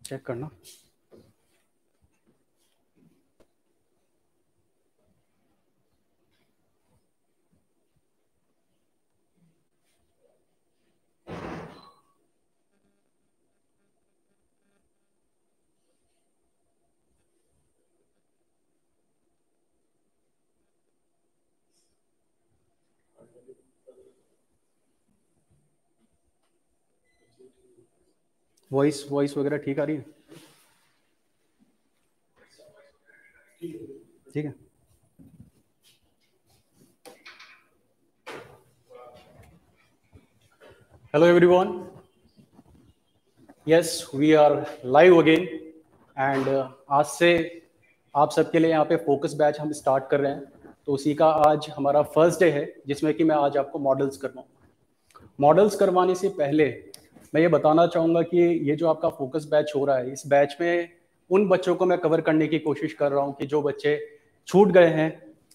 Check करना। Voice वगैरह ठीक आ रही है? ठीक है। Hello everyone, yes we are live again and आज से आप सबके लिए यहाँ पे फोकस बैच हम स्टार्ट कर रहे हैं। तो उसी का आज हमारा फर्स्ट डे है जिसमें कि मैं आज आपको मॉडल्स करवाऊँ। मॉडल्स करवाने से पहले मैं ये बताना चाहूँगा कि ये जो आपका फोकस बैच हो रहा है, इस बैच में उन बच्चों को मैं कवर करने की कोशिश कर रहा हूँ कि जो बच्चे छूट गए हैं।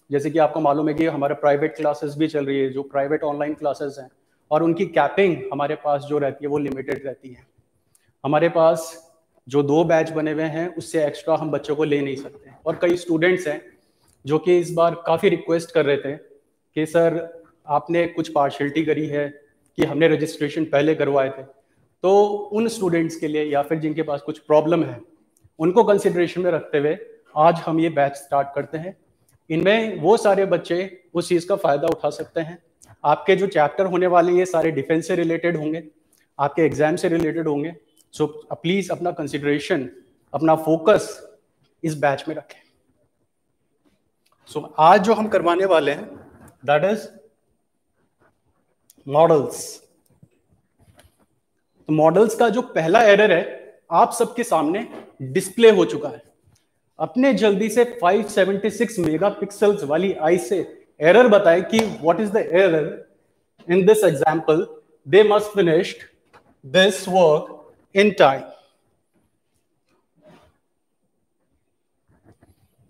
जैसे कि आपको मालूम है कि हमारे प्राइवेट क्लासेस भी चल रही है, जो प्राइवेट ऑनलाइन क्लासेस हैं, और उनकी कैपिंग हमारे पास जो रहती है वो लिमिटेड रहती है। हमारे पास जो 2 बैच बने हुए हैं उससे एक्स्ट्रा हम बच्चों को ले नहीं सकते। और कई स्टूडेंट्स हैं जो कि इस बार काफ़ी रिक्वेस्ट कर रहे थे कि सर आपने कुछ पार्शियलिटी करी है कि हमने रजिस्ट्रेशन पहले करवाए थे। तो उन स्टूडेंट्स के लिए या फिर जिनके पास कुछ प्रॉब्लम है उनको कंसिडरेशन में रखते हुए आज हम ये बैच स्टार्ट करते हैं। इनमें वो सारे बच्चे उस चीज़ का फ़ायदा उठा सकते हैं। आपके जो चैप्टर होने वाले ये सारे डिफेंस से रिलेटेड होंगे, आपके एग्जाम से रिलेटेड होंगे। सो प्लीज़ अपना कंसिडरेशन, अपना फोकस इस बैच में रखें। सो आज जो हम करवाने वाले हैं दैट इज मॉडल्स। तो मॉडल्स का जो पहला एरर है आप सबके सामने डिस्प्ले हो चुका है। अपने जल्दी से 576 मेगापिक्सल्स वाली आई से एरर बताएं कि what is the error in this example. They must finished this work in time.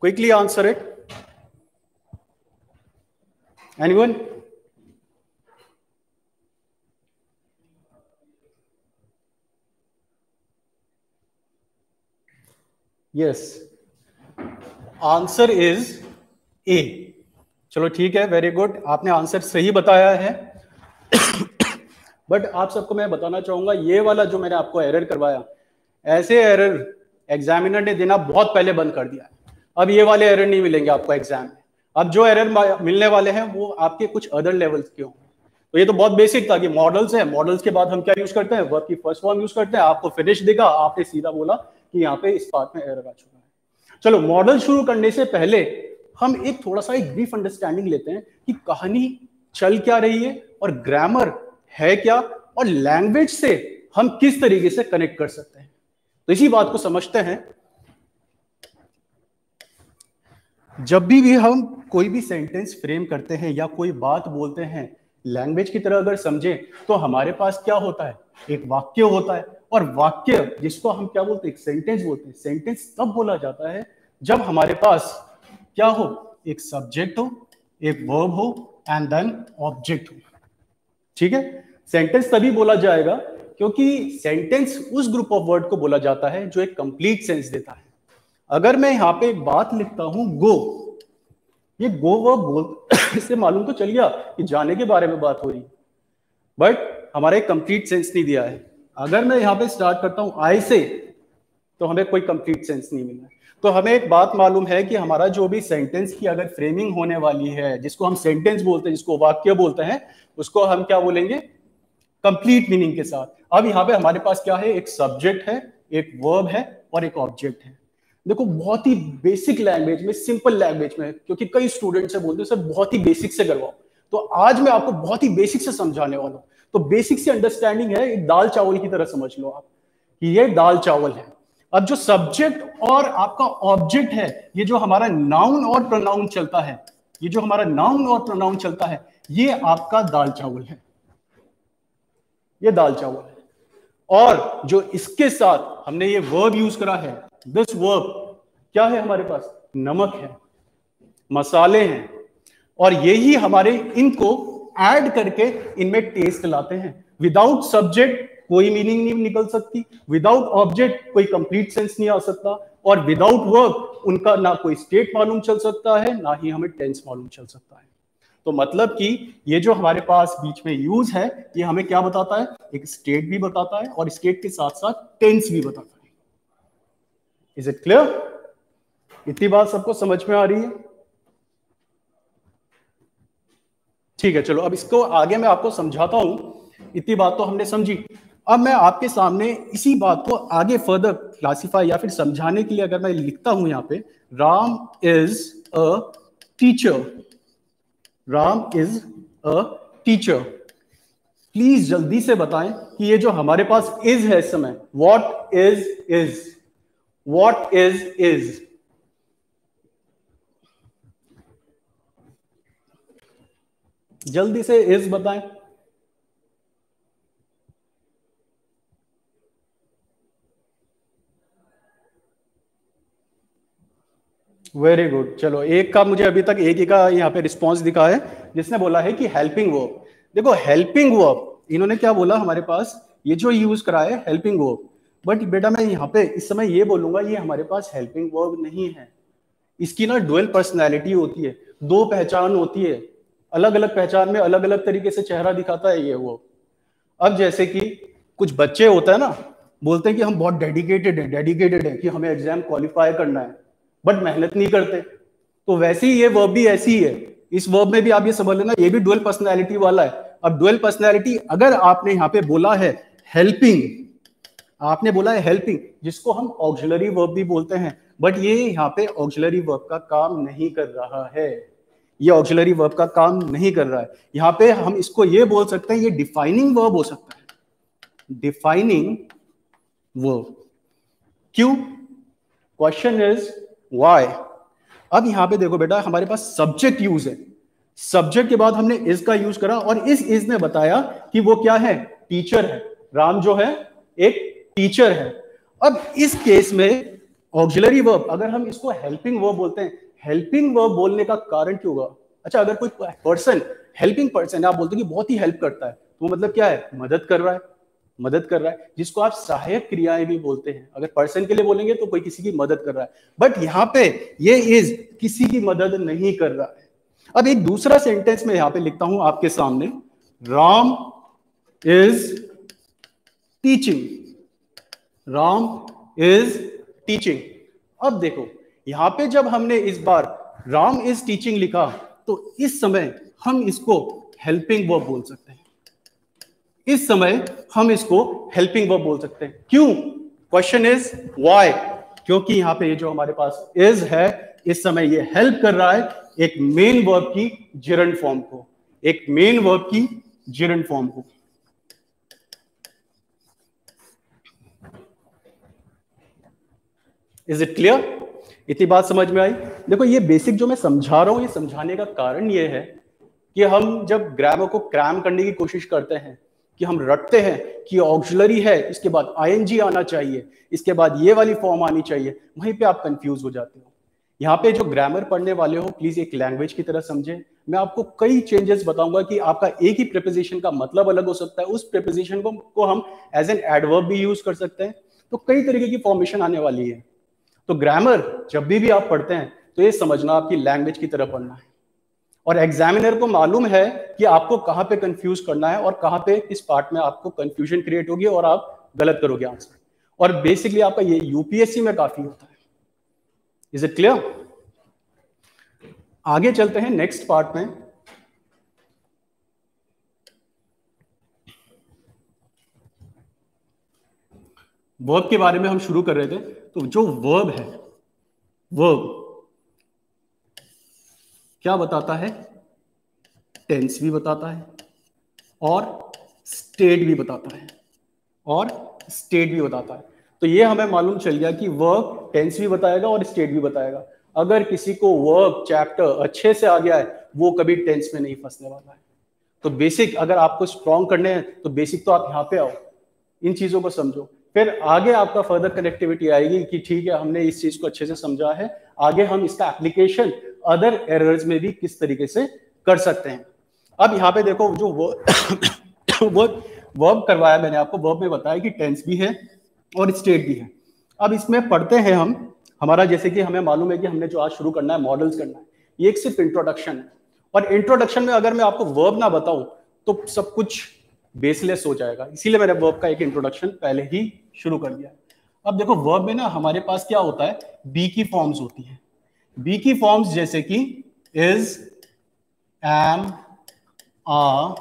Quickly answer it. Anyone? Yes. Answer is A. चलो ठीक है, वेरी गुड, आपने आंसर सही बताया है। बट आप सबको मैं बताना चाहूंगा ये वाला जो मैंने आपको एरर करवाया, ऐसे एरर एग्जामिनर ने देना बहुत पहले बंद कर दिया है। अब ये वाले एरर नहीं मिलेंगे आपको एग्जाम में। अब जो एरर मिलने वाले हैं वो आपके कुछ अदर लेवल्स के होंगे। तो ये तो बहुत बेसिक था कि मॉडल्स है, मॉडल्स के बाद हम क्या यूज करते हैं, वर्ब की फर्स्ट फॉर्म यूज करते हैं। आपको फिनिश दिखा, आपने सीधा बोला कि यहाँ पे इस पार्ट में एरर आ चुका है। चलो मॉडल शुरू करने से पहले हम एक थोड़ा सा एक ब्रीफ अंडरस्टैंडिंग लेते हैं कि कहानी चल क्या रही है और ग्रामर है क्या और लैंग्वेज से हम किस तरीके से कनेक्ट कर सकते हैं। तो इसी बात को समझते हैं। जब भी हम कोई भी सेंटेंस फ्रेम करते हैं या कोई बात बोलते हैं, लैंग्वेज की तरह अगर समझें तो हमारे पास क्या होता है, एक वाक्य होता है। और वाक्य जिसको हम क्या बोलते हैं, एक सेंटेंस बोलते हैं। सेंटेंस तब बोला जाता है जब हमारे पास क्या हो, एक सब्जेक्ट हो, एक वर्ब हो एंड देन ऑब्जेक्ट हो। ठीक है, सेंटेंस तभी बोला जाएगा क्योंकि सेंटेंस उस ग्रुप ऑफ वर्ड को बोला जाता है जो एक कंप्लीट सेंस देता है। अगर मैं यहां पे एक बात लिखता हूं गो, ये गो वर्ब बोल इससे मालूम तो चल गया कि जाने के बारे में बात हो रही है, बट हमारा एक कंप्लीट सेंस नहीं दिया है। अगर मैं यहां पे स्टार्ट करता हूं आई से, तो हमें कोई कंप्लीट सेंस नहीं मिला। तो हमें एक बात मालूम है कि हमारा जो भी सेंटेंस की अगर फ्रेमिंग होने वाली है, जिसको हम सेंटेंस बोलते हैं, जिसको वाक्य बोलते हैं, उसको हम क्या बोलेंगे, कंप्लीट मीनिंग के साथ। अब यहाँ पे हमारे पास क्या है, एक सब्जेक्ट है, एक वर्ब है और एक ऑब्जेक्ट है। देखो बहुत ही बेसिक लैंग्वेज में, सिंपल लैंग्वेज में, क्योंकि कई स्टूडेंट्स से बोलते हैं सर बहुत ही बेसिक से करवाओ, तो आज मैं आपको बहुत ही बेसिक से समझाने वाला हूं। तो बेसिक से अंडरस्टैंडिंग है, एक दाल चावल की तरह समझ लो आप कि ये दाल चावल है। अब जो सब्जेक्ट और आपका ऑब्जेक्ट है, ये जो हमारा नाउन और प्रोनाउन चलता है, ये जो हमारा नाउन और प्रोनाउन चलता है, ये आपका दाल चावल है, ये दाल चावल है। और जो इसके साथ हमने ये वर्ब यूज करा है, दिस वर्ब क्या है हमारे पास, नमक है, मसाले हैं, और यही हमारे इनको ऐड करके इनमें टेस्ट लाते हैं। विदाउट सब्जेक्ट कोई मीनिंग नहीं निकल सकती, विदाउट ऑब्जेक्ट कोई कंप्लीट सेंस नहीं आ सकता, और विदाउट वर्ब उनका ना कोई स्टेट मालूम चल सकता है, ना ही हमें टेंस मालूम चल सकता है। तो मतलब कि ये जो हमारे पास बीच में यूज है, ये हमें क्या बताता है, एक स्टेट भी बताता है और स्टेट के साथ साथ टेंस भी बताता है। Is it clear? इतनी बात सबको समझ में आ रही है? ठीक है, चलो अब इसको आगे मैं आपको समझाता हूं। इतनी बात तो हमने समझी। अब मैं आपके सामने इसी बात को आगे फर्दर क्लासिफाई या फिर समझाने के लिए अगर मैं लिखता हूं यहां पे, Ram is a teacher, Ram is a teacher, please जल्दी से बताएं कि ये जो हमारे पास इज है इस समय, व्हाट इज, व्हाट इज, जल्दी से इज बताएं। वेरी गुड, चलो एक का मुझे अभी तक एक ही का यहाँ पे रिस्पॉन्स दिखा है, जिसने बोला है कि हेल्पिंग वर्ब। देखो हेल्पिंग वर्ब इन्होंने क्या बोला हमारे पास, ये जो यूज करा है हेल्पिंग वर्ब, बट बेटा मैं यहाँ पे इस समय ये बोलूंगा ये हमारे पास हेल्पिंग वर्ब नहीं है। इसकी ना डुअल पर्सनैलिटी होती है, दो पहचान होती है, अलग अलग पहचान में अलग अलग तरीके से चेहरा दिखाता है ये वो। अब जैसे कि कुछ बच्चे होता है ना, बोलते हैं कि हम बहुत डेडिकेटेड है कि हमें एग्जाम क्वालिफाई करना है, बट मेहनत नहीं करते। तो वैसे ही ये वर्ब भी ऐसी ही है। इस वर्ब में भी आप ये समझ लेना ये भी डुअल पर्सनैलिटी वाला है। अब डुअल पर्सनैलिटी अगर आपने यहाँ पे बोला है हेल्पिंग, आपने बोला है हेल्पिंग, जिसको हम ऑक्सिलरी वर्ब भी बोलते हैं, बट ये यहाँ पे ऑक्सिलरी वर्ब का काम नहीं कर रहा है, ये ऑक्सिलरी वर्ब का काम नहीं कर रहा है। यहाँ पे हम इसको ये बोल सकते हैं ये डिफाइनिंग वर्ब हो सकता है, डिफाइनिंग वर्ब। क्यों? Question is why. अब यहां पे देखो बेटा हमारे पास सब्जेक्ट यूज है, सब्जेक्ट के बाद हमने इज का यूज करा और इस इज ने बताया कि वो क्या है, टीचर है। राम जो है एक टीचर है। अब इस केस में ऑक्सिलरी वर्ब अगर हम इसको हेल्पिंग वर्ब बोलते हैं, हेल्पिंग वर्ब बोलने का कारण क्यों होगा? अच्छा अगर कोई पर्सन हेल्पिंग पर्सन आप बोलते हैं कि बहुत ही हेल्प करता है, तो मतलब क्या है, मदद कर रहा है, मदद कर रहा है, जिसको आप सहायक क्रियाएं भी बोलते हैं। अगर पर्सन के लिए बोलेंगे तो कोई किसी की मदद कर रहा है, बट यहां पे ये इज किसी की मदद नहीं कर रहा है। अब एक दूसरा सेंटेंस में यहां पे लिखता हूं आपके सामने, Ram is teaching, Ram is teaching. अब देखो यहां पे जब हमने इस बार राम इज टीचिंग लिखा, तो इस समय हम इसको हेल्पिंग वर्ब बोल सकते हैं, इस समय हम इसको हेल्पिंग वर्ब बोल सकते हैं। क्यों? Question is why. क्योंकि यहां पे ये जो हमारे पास इज है, इस समय ये हेल्प कर रहा है एक मेन वर्ब की जिरंड फॉर्म को, एक मेन वर्ब की जिरंड फॉर्म को। Is it clear? इतनी बात समझ में आई? देखो ये बेसिक जो मैं समझा रहा हूं, ये समझाने का कारण ये है कि हम जब ग्रामर को क्रैम करने की कोशिश करते हैं, कि हम रटते हैं कि ऑक्सिलरी है, इसके बाद आईएनजी आना चाहिए, इसके बाद ये वाली फॉर्म आनी चाहिए, वहीं पे आप कंफ्यूज हो जाते हो। यहाँ पे जो ग्रामर पढ़ने वाले हो प्लीज एक लैंग्वेज की तरह समझे। मैं आपको कई चेंजेस बताऊंगा कि आपका एक ही प्रीपोजिशन का मतलब अलग हो सकता है, उस प्रीपोजिशन को हम एज एन एडवर्ब भी यूज कर सकते हैं। तो कई तरीके की फॉर्मेशन आने वाली है। तो ग्रामर जब भी आप पढ़ते हैं तो ये समझना आपकी लैंग्वेज की तरह पढ़ना है, और एग्जामिनर को मालूम है कि आपको कहां पे कंफ्यूज करना है और कहां पे किस पार्ट में आपको कंफ्यूजन क्रिएट होगी और आप गलत करोगे आंसर। और बेसिकली आपका ये यूपीएससी में काफी होता है। Is it clear? आगे चलते हैं नेक्स्ट पार्ट में। वर्ब के बारे में हम शुरू कर रहे थे। तो जो वर्ब है, वर्ब क्या बताता है? टेंस भी बताता है और स्टेट भी बताता है, और स्टेट भी बताता है। तो ये हमें मालूम चल गया कि वर्ब टेंस भी बताएगा और स्टेट भी बताएगा। अगर किसी को वर्ब चैप्टर अच्छे से आ गया है, वो कभी टेंस में नहीं फंसने वाला है। तो बेसिक अगर आपको स्ट्रॉन्ग करने हैं तो बेसिक तो आप यहाँ पे आओ, इन चीजों को समझो, फिर आगे आपका फर्दर कनेक्टिविटी आएगी कि ठीक है हमने इस चीज को अच्छे से समझा है, आगे हम इसका एप्लीकेशन अदर एरर्स में भी किस तरीके से कर सकते हैं। अब यहाँ पे देखो जो वो वर्ब करवाया मैंने आपको, वर्ब में बताया कि टेंस भी है और स्टेट भी है। अब इसमें पढ़ते हैं हम, हमारा जैसे कि हमें मालूम है कि हमने जो आज शुरू करना है मॉडल्स करना है, ये एक सिर्फ इंट्रोडक्शन है, और इंट्रोडक्शन में अगर मैं आपको वर्ब ना बताऊं तो सब कुछ बेसलेस हो जाएगा, इसीलिए मैंने वर्ब का एक इंट्रोडक्शन पहले ही शुरू कर दिया। अब देखो वर्ब में ना हमारे पास क्या होता है, बी की फॉर्म्स होती हैं। बी की फॉर्म्स जैसे कि इज, एम, आर,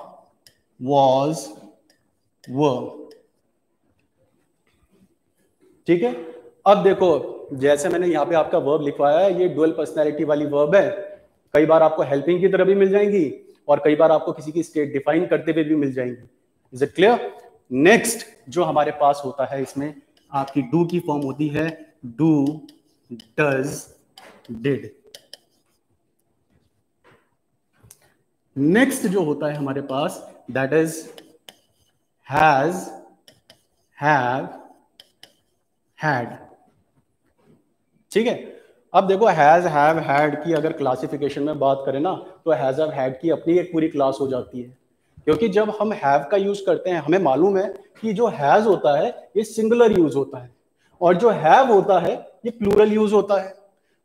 वॉज, वर। ठीक है। अब देखो जैसे मैंने यहाँ पे आपका वर्ब लिखवाया है, ये डुअल पर्सनैलिटी वाली वर्ब है। कई बार आपको हेल्पिंग की तरह भी मिल जाएंगी और कई बार आपको किसी की स्टेट डिफाइन करते हुए भी मिल जाएंगी। Is it clear? नेक्स्ट जो हमारे पास होता है इसमें आपकी डू की फॉर्म होती है डू, डज, डिड। नेक्स्ट जो होता है हमारे पास that is has, have, had. ठीक है। अब देखो हैज, हैव, हैड की अगर क्लासिफिकेशन में बात करें ना तो हैज, हैव, हैड की अपनी एक पूरी क्लास हो जाती है, क्योंकि जब हम हैव का यूज करते हैं हमें मालूम है कि जो हैज होता है ये सिंगुलर यूज होता है और जो हैव होता है ये प्लूरल यूज होता है।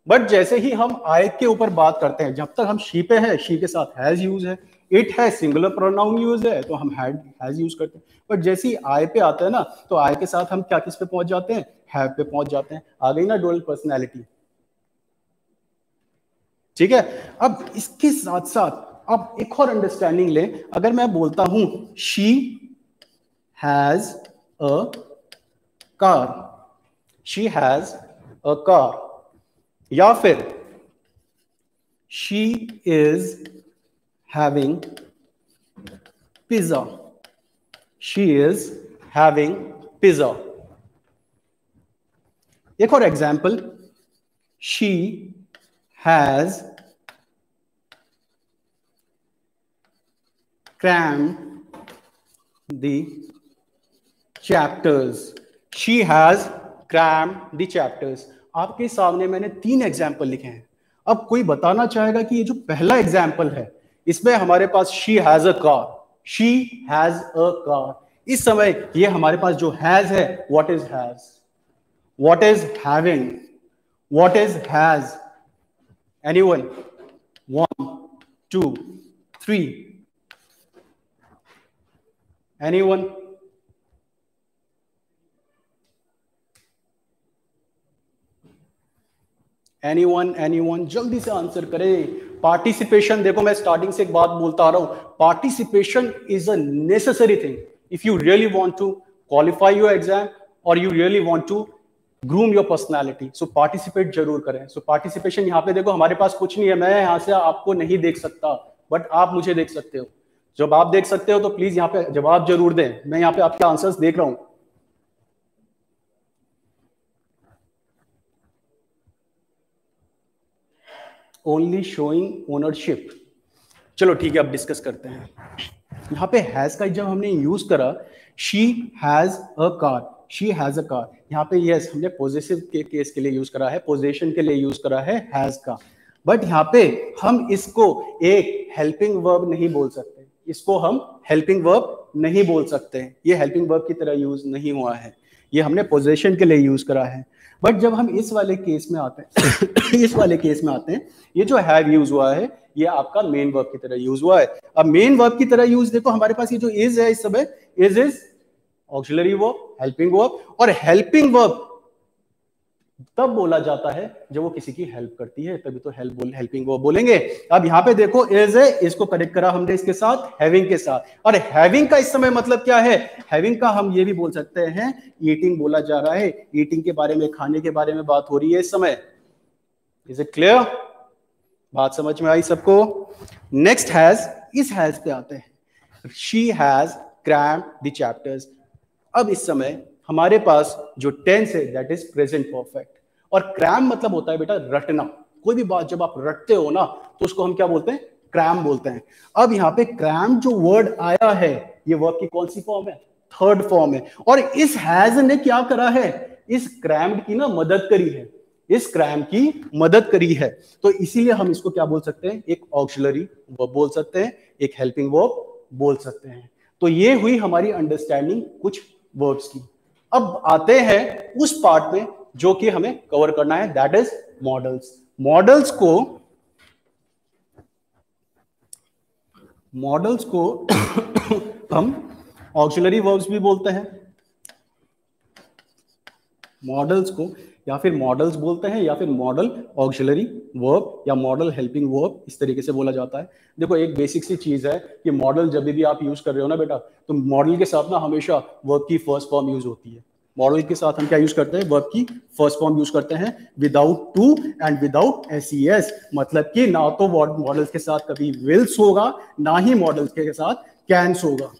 बट जैसे ही हम आई के ऊपर बात करते हैं, जब तक हम शी पे है शी के साथ हैज यूज है, इट है सिंगुलर प्रोनाउन यूज है तो हम हैज यूज करते हैं। बट जैसे ही आई पे आते हैं ना तो आई के साथ हम क्या किस पे पहुंच जाते हैं, हैव पे पहुंच जाते हैं। आ गई ना डुअल पर्सनैलिटी। ठीक है। अब इसके साथ साथ अब एक और अंडरस्टैंडिंग लें, अगर मैं बोलता हूं she has a car, she has a car, या फिर she is having pizza, she is having pizza. एक और example, she has crammed the chapters, she has crammed the chapters। आपके सामने मैंने 3 एग्जाम्पल लिखे हैं। अब कोई बताना चाहेगा कि ये जो पहला एग्जाम्पल है इसमें हमारे पास she has a car, she has a car, इस समय ये हमारे पास जो has है, what is has, what is having, what is has? Anyone? 1, 2, 3. Anyone? Anyone? जल्दी से आंसर करें। पार्टिसिपेशन, देखो मैं स्टार्टिंग से एक बात बोलता आ रहा हूं, participation is a necessary thing if you really want to qualify your exam और you really want to groom your personality. So participate जरूर करें। सो पार्टिसिपेशन, यहाँ पे देखो हमारे पास कुछ नहीं है, मैं यहाँ से आपको नहीं देख सकता बट आप मुझे देख सकते हो। जब आप देख सकते हो तो प्लीज यहाँ पे जवाब जरूर दें, मैं यहाँ पे आपके आंसर्स देख रहा हूं। Only showing ownership. चलो ठीक है, अब डिस्कस करते हैं। यहाँ पे हैज का जब हमने यूज करा, she has a car, she has a car, यहाँ पे यस हमने पॉजिटिव के केस के लिए यूज करा है, पोजीशन के लिए यूज करा है हैज का। बट यहाँ पे हम इसको एक हेल्पिंग वर्ब नहीं बोल सकते, इसको हम हेल्पिंग वर्ब नहीं बोल सकते, ये हेल्पिंग वर्ब की तरह यूज नहीं हुआ है, ये हमने पोजीशन के लिए यूज करा है। बट जब हम इस वाले केस में आते हैं इस वाले केस में आते हैं, ये जो हैव यूज हुआ है ये आपका मेन वर्ब की तरह यूज हुआ है। अब मेन वर्ब की तरह यूज देखो हमारे पास ये जो इज है इस समय, is auxiliary verb, helping verb, और हेल्पिंग वर्ब तब बोला जाता है जब वो किसी की हेल्प करती है, तभी तो हेल्पिंग वर्ब बोलेंगे। अब यहाँ पे देखो इज है, इसको कनेक्ट करा हमने इसके साथ हैविंग के साथ, और हैविंग का इस समय मतलब क्या है, हैविंग का हम ये भी बोल सकते हैं ईटिंग बोला जा रहा है, ईटिंग के बारे में, खाने के बारे में बात हो रही है इस समय। Is it clear? बात समझ में आई सबको? नेक्स्ट हैज, इस हैज पे आते हैं, she has crammed the chapters. अब इस समय हमारे पास जो टेंस है दैट इज प्रेजेंट परफेक्ट, और क्रैम मतलब होता है बेटा रटना। कोई भी बात जब आप रटते हो ना तो उसको हम क्या बोलते हैं, क्रैम बोलते हैं। अब यहाँ पे क्रैम जो वर्ड आया है ये वर्ब की कौन सी फॉर्म है, थर्ड फॉर्म है, और इस हैज ने क्या करा है, इस क्रैम्ड की ना मदद करी है, इस क्रैम की मदद करी है। तो इसीलिए हम इसको क्या बोल सकते हैं, एक ऑक्सिलरी वर्ब बोल सकते हैं, एक हेल्पिंग वर्ब बोल सकते हैं। तो ये हुई हमारी अंडरस्टैंडिंग कुछ वर्ब्स की। अब आते हैं उस पार्ट पे जो कि हमें कवर करना है, दैट इज मॉडल्स। मॉडल्स को हम ऑक्सिलरी वर्ब्स भी बोलते हैं, मॉडल्स को या फिर मॉडल्स बोलते हैं, या फिर मॉडल ऑक्सिलरी वर्ब या मॉडल हेल्पिंग वर्ब, इस तरीके से बोला जाता है। देखो एक बेसिक सी चीज है कि मॉडल जब भी आप यूज कर रहे हो ना बेटा, तो मॉडल के साथ ना हमेशा वर्ब की फर्स्ट फॉर्म यूज होती है। मॉडल के साथ हम क्या यूज करते हैं, वर्ब की फर्स्ट फॉर्म यूज करते हैं, without to and without S. मतलब कि ना तो मॉडल्स के साथ कभी विल्स होगा, ना ही मॉडल्स के साथ कैन्स होगा।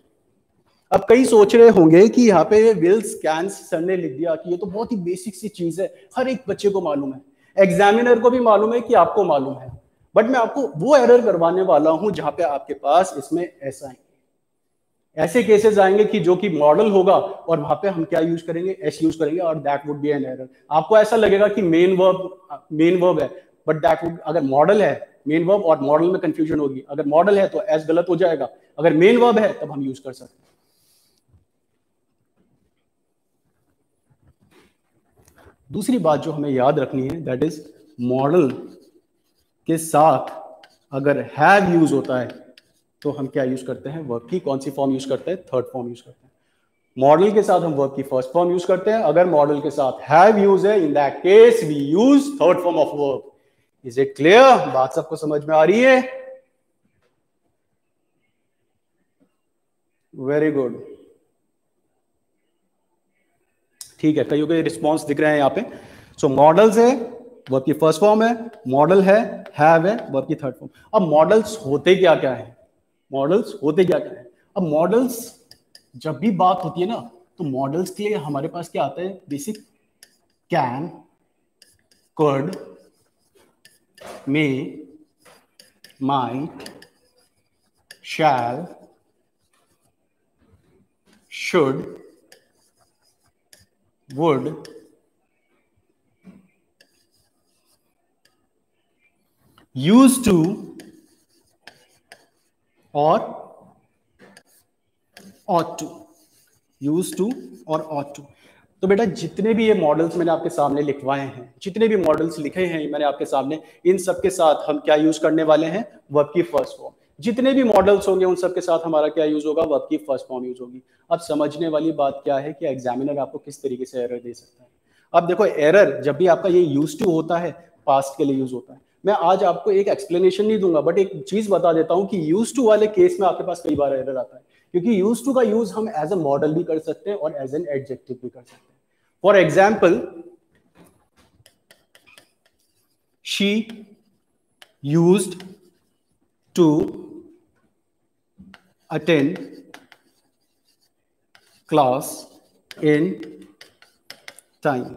अब कई सोच रहे होंगे कि यहाँ पे विल्स कैन्स सर ने लिख दिया कि ये तो बहुत ही बेसिक सी चीज है, हर एक बच्चे को मालूम है, एग्जामिनर को भी मालूम है कि आपको मालूम है। बट मैं आपको वो एरर करवाने वाला हूं जहां पे आपके पास इसमें ऐसा है, ऐसे केसेस आएंगे कि जो कि मॉडल होगा और वहां पे हम क्या यूज करेंगे, एस यूज करेंगे, और that would be an error. आपको ऐसा लगेगा कि मेन वर्ब है, बट दैट वुड, अगर मॉडल है, मेन वर्ब और मॉडल में कंफ्यूजन होगी। अगर मॉडल है तो एस गलत हो जाएगा, अगर मेन वर्ब है तब हम यूज कर सकते हैं। दूसरी बात जो हमें याद रखनी है, दैट इज मॉडल के साथ अगर हैव यूज होता है तो हम क्या यूज करते हैं, वर्ब की कौन सी फॉर्म यूज करते हैं, थर्ड फॉर्म यूज करते हैं। मॉडल के साथ हम वर्ब की फर्स्ट फॉर्म यूज करते हैं, अगर मॉडल के साथ हैव यूज है, in that case we use third form of verb. Is it clear? बात सबको समझ में आ रही है? वेरी गुड, ठीक है, कईयों के रिस्पॉन्स दिख रहे हैं यहाँ पे। सो मॉडल्स है, वर्ब की फर्स्ट फॉर्म है, मॉडल है, हैव है, वर्ब की थर्ड फॉर्म। अब मॉडल्स होते क्या क्या है, मॉडल्स होते क्या क्या है? अब मॉडल्स जब भी बात होती है ना, तो मॉडल्स के लिए हमारे पास क्या आता है, basic can, could, may, might, shall, should, would, use to और ought to, यूज टू और ought to। तो बेटा जितने भी ये मॉडल्स मैंने आपके सामने लिखवाए हैं, जितने भी मॉडल्स लिखे हैं मैंने आपके सामने, इन सब के साथ हम क्या यूज करने वाले हैं, वर्ब की फर्स्ट फॉर्म। जितने भी मॉडल्स होंगे उन सब के साथ हमारा क्या यूज होगा, वर्ब की फर्स्ट फॉर्म यूज होगी। अब समझने वाली बात क्या है कि एग्जामिनर आपको किस तरीके से एरर दे सकता है। अब देखो एरर जब भी आपका ये यूज टू होता है, पास्ट के लिए यूज होता है। मैं आज आपको एक एक्सप्लेनेशन नहीं दूंगा, बट एक चीज बता देता हूं कि यूज टू वाले केस में आपके पास कई बार एरर आता है, क्योंकि यूज टू का यूज हम एज अ मॉडल भी कर सकते हैं और एज एन एडजेक्टिव भी कर सकते हैं। For example, she used to attend class in time,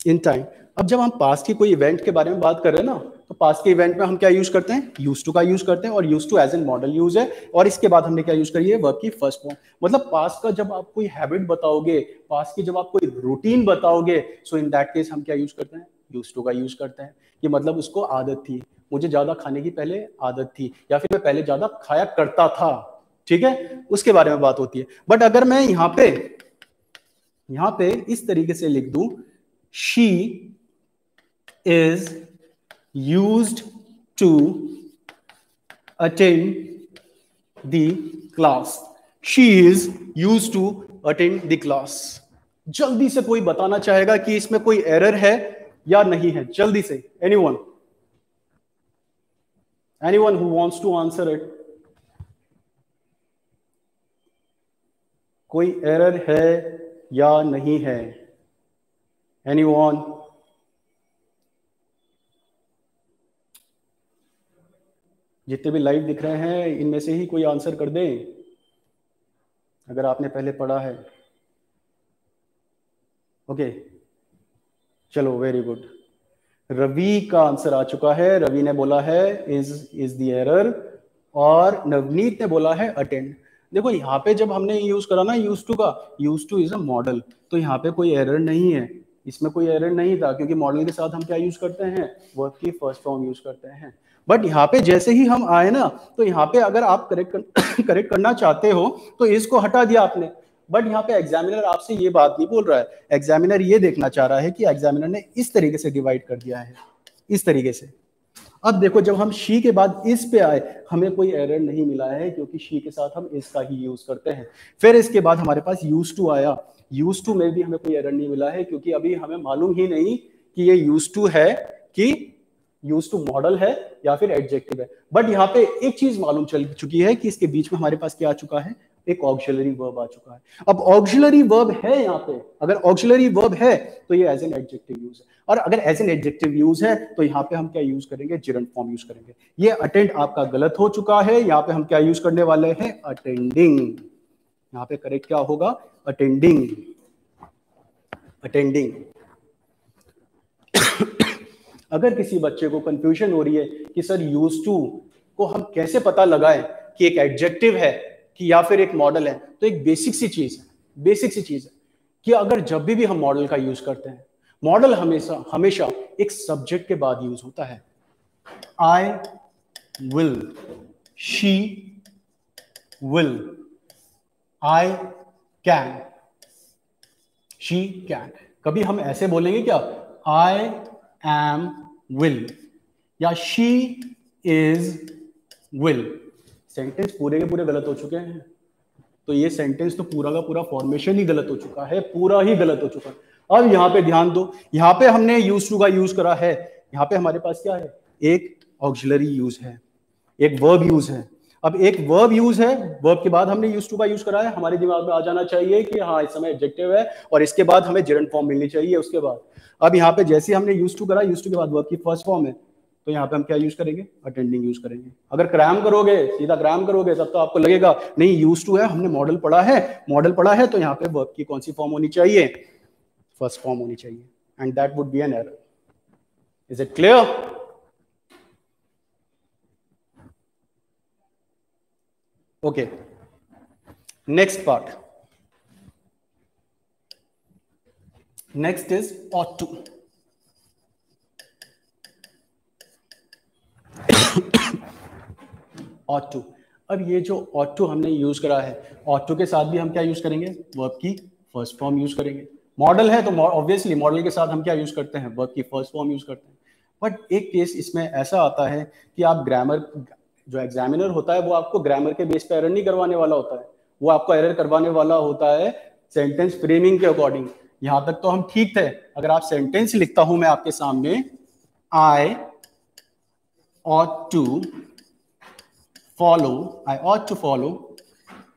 in time. अब जब हम पास्ट की कोई इवेंट के बारे में बात कर रहे हैं ना, तो पास्ट के इवेंट में हम क्या यूज करते हैं, यूज टू का यूज करते हैं, और use to as an model use है। और इसके बाद हमने क्या यूज करी है, वर्ब की फर्स्ट फॉर्म। मतलब पास्ट का जब आप कोई हैबिट बताओगे, पास्ट की जब आप कोई रूटीन बताओगे, सो इन दैट केस हम क्या यूज करते हैं, यूज टू का यूज करते हैं। कि मतलब उसको आदत थी, मुझे ज्यादा खाने की पहले आदत थी, या फिर मैं पहले ज्यादा खाया करता था, ठीक है, उसके बारे में बात होती है। बट अगर मैं यहाँ पे इस तरीके से लिख दूं, she is used to attend the class, she is used to attend the class। जल्दी से कोई बताना चाहेगा कि इसमें कोई एरर है या नहीं है, जल्दी से, anyone who wants to answer it? कोई एरर है या नहीं है, anyone? जितने भी लाइव दिख रहे हैं इनमें से ही कोई आंसर कर दें अगर आपने पहले पढ़ा है। ओके, चलो, वेरी गुड। रवि का आंसर आ चुका है, रवि ने बोला है इज द एरर, और नवनीत ने बोला है अटेंड। देखो यहाँ पे जब हमने यूज करा ना यूज टू का, use two is a model, तो यहाँ पे कोई एरर नहीं है। इसमें कोई एरर नहीं था, क्योंकि मॉडल के साथ हम क्या यूज करते हैं, वर्ब की फर्स्ट फॉर्म यूज करते हैं। बट यहाँ पे जैसे ही हम आए ना, तो यहाँ पे अगर आप करेक्ट करना चाहते हो तो इसको हटा दिया आपने। बट यहाँ पे एग्जामिनर आपसे ये बात नहीं बोल रहा है, एग्जामिनर ये देखना चाह रहा है कि एग्जामिनर ने इस तरीके से डिवाइड कर दिया है, इस तरीके से। अब देखो जब हम शी के बाद इस पे आए, हमें कोई एरर नहीं मिला है, क्योंकि शी के साथ हम इसका ही यूज करते हैं। फिर इसके बाद हमारे पास यूज टू आया, यूज टू में भी हमें कोई एरर नहीं मिला है, क्योंकि अभी हमें मालूम ही नहीं कि ये यूज टू है कि यूज टू मॉडल है या फिर एडजेक्टिव है। बट यहाँ पे एक चीज मालूम चल चुकी है कि इसके बीच में हमारे पास क्या आ चुका है, एक ऑक्सिलरी वर्ब आ चुका है। अब ऑक्सिलरी वर्ब है यहाँ पे, अगर ऑक्सिलरी वर्ब है तो ये एज एन एडजेक्टिव यूज है, और अगर एज एन एडजेक्टिव यूज है तो यहाँ पे हम क्या यूज करेंगे, जिरंट फॉर्म यूज करेंगे। ये अटेंड आपका गलत हो चुका है, यहाँ पे हम क्या यूज करने वाले हैं, अटेंडिंग। यहाँ पे करेक्ट क्या होगा, अटेंडिंग, अटेंडिंग। अगर किसी बच्चे को कंफ्यूजन हो रही है कि सर यूज टू को हम कैसे पता लगाएं कि एक एडजेक्टिव है कि या फिर एक मॉडल है, तो एक बेसिक सी चीज है कि अगर जब भी हम मॉडल का यूज करते हैं, मॉडल हमेशा एक सब्जेक्ट के बाद यूज होता है। I will, she will, I can, she can. कभी हम ऐसे बोलेंगे क्या, आई एम विल या शी इज विल, सेंटेंस पूरे के पूरे गलत हो चुके हैं। तो ये सेंटेंस तो पूरा का पूरा फॉर्मेशन ही गलत हो चुका है, पूरा ही गलत हो चुका है। अब यहाँ पे ध्यान दो, यहाँ पे हमने यूज टू का यूज करा है, यहाँ पे हमारे पास क्या है, एक ऑक्सिलरी यूज है, एक वर्ब यूज है। अब एक वर्ब यूज है, वर्ब के बाद हमने यूज टू का यूज करा है, हमारे दिमाग में आ जाना चाहिए कि हाँ इस समय एडजेक्टिव है और इसके बाद हमें जेरंड फॉर्म मिलनी चाहिए उसके बाद। अब यहाँ पे जैसे हमने यूज टू करा, यूज टू के बाद वर्ब की फर्स्ट फॉर्म है, तो यहाँ पे हम क्या यूज करेंगे, अटेंडिंग यूज करेंगे। अगर क्रैम करोगे, सीधा क्रैम करोगे, तब तो आपको लगेगा नहीं यूज टू है, हमने मॉडल पढ़ा है, तो यहाँ पे वर्ब की कौन सी फॉर्म होनी चाहिए, फर्स्ट फॉर्म होनी चाहिए, and that would be an error. Is it clear? Okay, next part, next is ought to। ought to, अब ये जो ought to हमने यूज करा है, ought to के साथ भी हम क्या यूज करेंगे, वर्ब की फर्स्ट फॉर्म यूज करेंगे। मॉडल है तो ऑब्वियसली मॉडल के साथ हम क्या यूज करते हैं, वर्ब की फर्स्ट फॉर्म यूज करते हैं। बट एक केस इसमें ऐसा आता है कि आप ग्रामर, जो एग्जामिनर होता है वो आपको ग्रामर के बेस पे एरर नहीं करवाने वाला होता है, वो आपको एरर करवाने वाला होता है सेंटेंस फ्रेमिंग के अकॉर्डिंग। यहां तक तो हम ठीक थे, अगर आप सेंटेंस लिखता हूं मैं आपके सामने, आई ought to follow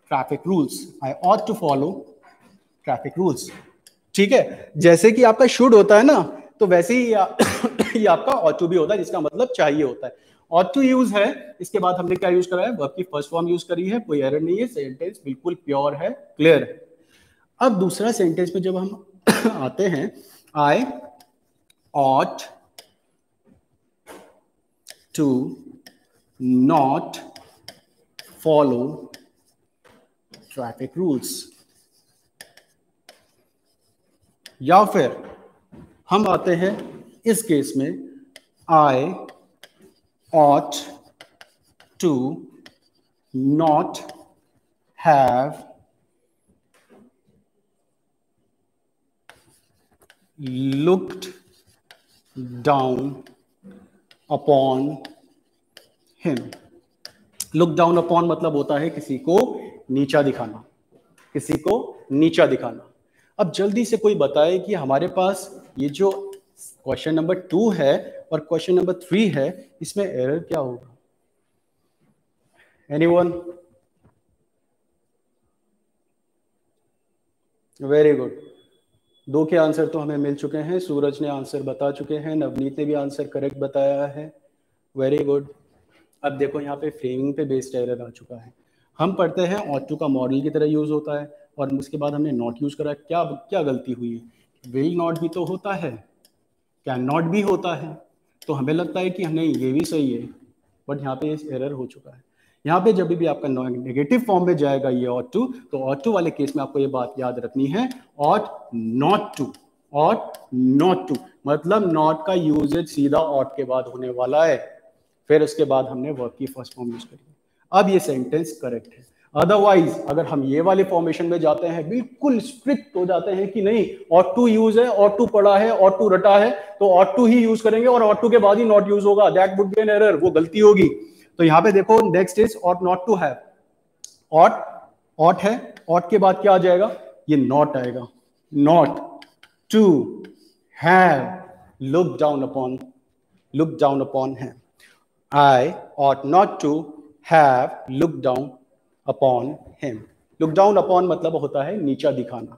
traffic rules, I ought to follow traffic rules। ठीक है, जैसे कि आपका शुड होता है ना, तो वैसे ही ये आपका ought to भी होता है, जिसका मतलब चाहिए होता है। ought to यूज है, इसके बाद हमने क्या यूज करा है, वर्ब की फर्स्ट फॉर्म यूज करी है, कोई एरर नहीं है, सेंटेंस बिल्कुल प्योर है, क्लियर है। अब दूसरा सेंटेंस में जब हम आते हैं, आई ought to not follow traffic rules, या फिर हम आते हैं इस केस में, I ought to not have looked down upon him। Look down upon मतलब होता है किसी को नीचा दिखाना, किसी को नीचा दिखाना। अब जल्दी से कोई बताए कि हमारे पास ये जो क्वेश्चन नंबर 2 है और क्वेश्चन नंबर 3 है, इसमें एरर क्या होगा, एनीवन? वेरी गुड, 2 के आंसर तो हमें मिल चुके हैं, सूरज ने आंसर बता चुके हैं, नवनीत ने भी आंसर करेक्ट बताया है, वेरी गुड। अब देखो यहाँ पे फ्रेमिंग पे बेस्ड एरर आ चुका है। हम पढ़ते हैं ought to का मॉडल की तरह यूज होता है, और उसके बाद हमने नॉट यूज करा, क्या क्या गलती हुई है, विल नॉट भी तो होता है, कैन नॉट भी होता है, तो हमें लगता है कि नहीं ये भी सही है, बट यहाँ पे एरर हो चुका है। यहाँ पे जब भी आपका नेगेटिव फॉर्म में जाएगा ये ought to, तो ought to वाले केस में आपको ये बात याद रखनी है, ought not to, ought not to, मतलब not का यूजेज सीधा ought के बाद होने वाला है, फिर उसके बाद हमने वर्ब की फर्स्ट फॉर्म यूज करी। अब ये सेंटेंस करेक्ट है। अदरवाइज अगर हम ये वाले फॉर्मेशन में जाते हैं, बिल्कुल स्ट्रिक्ट हो जाते हैं कि नहीं ought to यूज है, ought to पढ़ा है, ought to रटा है, तो ought to ही यूज करेंगे और ought to के बाद ही not यूज होगा, that would be an error, वो गलती होगी। तो यहाँ पे देखो next is ought not to have, ought है, ought के बाद क्या आ जाएगा, ये not आएगा, not to have looked down upon him, I ought not to have looked down upon him. Look down upon मतलब होता है नीचा दिखाना।